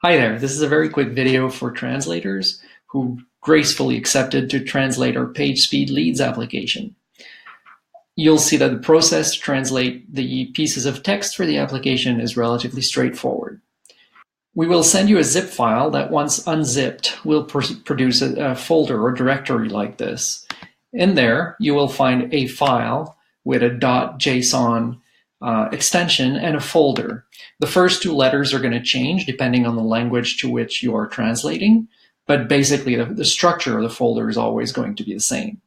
Hi there, this is a very quick video for translators who gracefully accepted to translate our PageSpeed Leads application. You'll see that the process to translate the pieces of text for the application is relatively straightforward. We will send you a zip file that, once unzipped, will produce a folder or directory like this. In there, you will find a file with a .json extension and a folder. The first two letters are going to change depending on the language to which you are translating, but basically the structure of the folder is always going to be the same.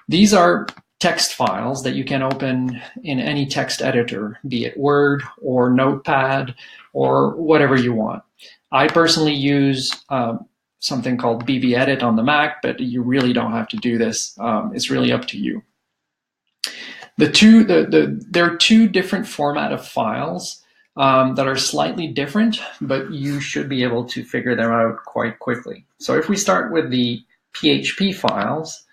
These are text files that you can open in any text editor, be it Word or Notepad or whatever you want. I personally use something called BBEdit on the Mac, but you really don't have to do this. It's really up to you. There are two different format of files that are slightly different, but you should be able to figure them out quite quickly. So if we start with the PHP files,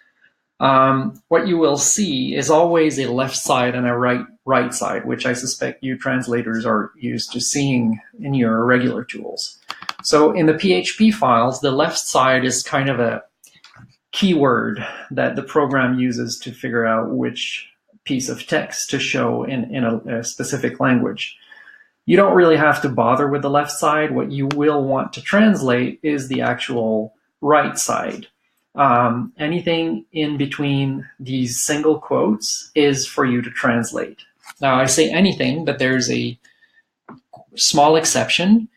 what you will see is always a left side and a right side, which I suspect you translators are used to seeing in your regular tools. So in the PHP files, the left side is kind of a keyword that the program uses to figure out which piece of text to show in a specific language. You don't really have to bother with the left side. What you will want to translate is the actual right side. Anything in between these single quotes is for you to translate. Now, I say anything, but there's a small exception.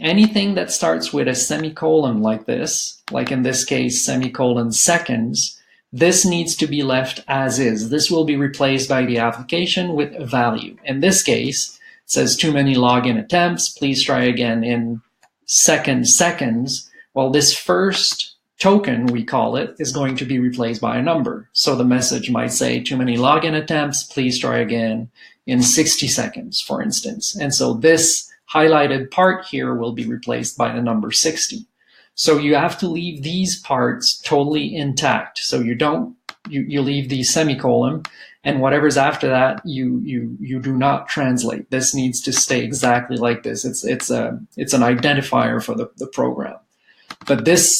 Anything that starts with a semicolon like this, like in this case, semicolon seconds, this needs to be left as is. This will be replaced by the application with a value. In this case, it says too many login attempts. Please try again in seconds. Well, this first token, we call it, is going to be replaced by a number. So the message might say too many login attempts. Please try again in 60 seconds, for instance. And so this highlighted part here will be replaced by the number 60. So you have to leave these parts totally intact. So you leave the semicolon, and whatever's after that, you do not translate. This needs to stay exactly like this. It's an identifier for the program. But this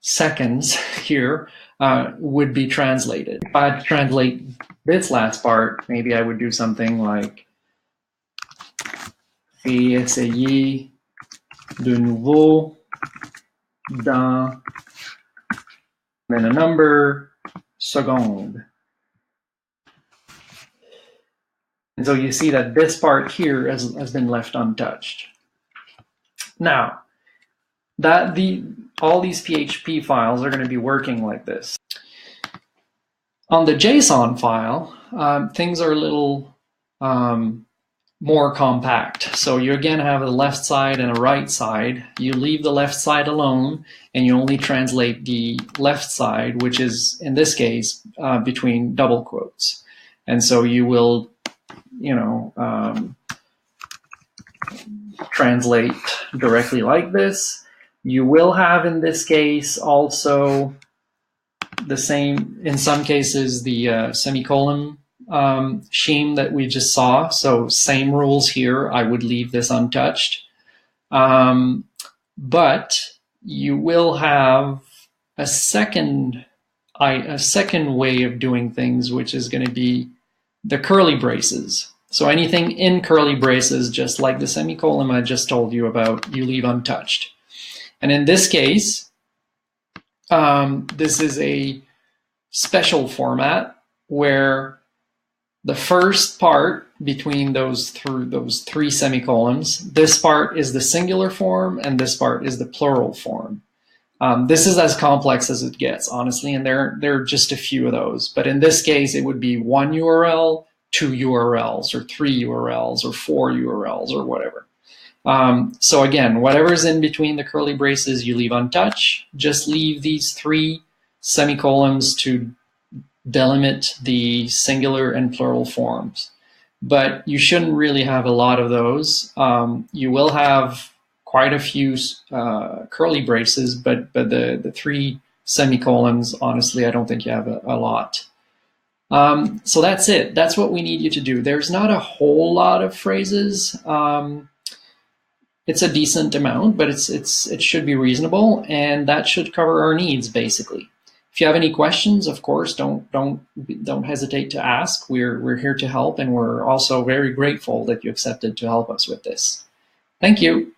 seconds here would be translated. If I had to translate this last part, maybe I would do something like essayer de nouveau dans, then a number, seconde. And so you see that this part here has been left untouched. Now, all these PHP files are going to be working like this. On the JSON file, things are a little more compact. So you again have a left side and a right side. You leave the left side alone, and you only translate the left side, which is, in this case, between double quotes. And so you will, translate directly like this. You will have, in this case, also the same, in some cases, the semicolon scheme that we just saw. So same rules here. I would leave this untouched. But you will have a second way of doing things, which is going to be the curly braces. So anything in curly braces, just like the semicolon I just told you about, you leave untouched. And in this case, this is a special format where the first part between those three semicolons, this part is the singular form and this part is the plural form. This is as complex as it gets, honestly, and there are just a few of those. But in this case, it would be one URL, two URLs, or three URLs, or four URLs, or whatever. So again, whatever's in between the curly braces, you leave untouched. Just leave these three semicolons to delimit the singular and plural forms. But you shouldn't really have a lot of those. You will have quite a few curly braces, but the three semicolons, honestly, I don't think you have a lot. So that's it. That's what we need you to do. There's not a whole lot of phrases. it's a decent amount, but it should be reasonable, and that should cover our needs basically. If you have any questions, of course, don't hesitate to ask. We're here to help, and we're also very grateful that you accepted to help us with this. Thank you.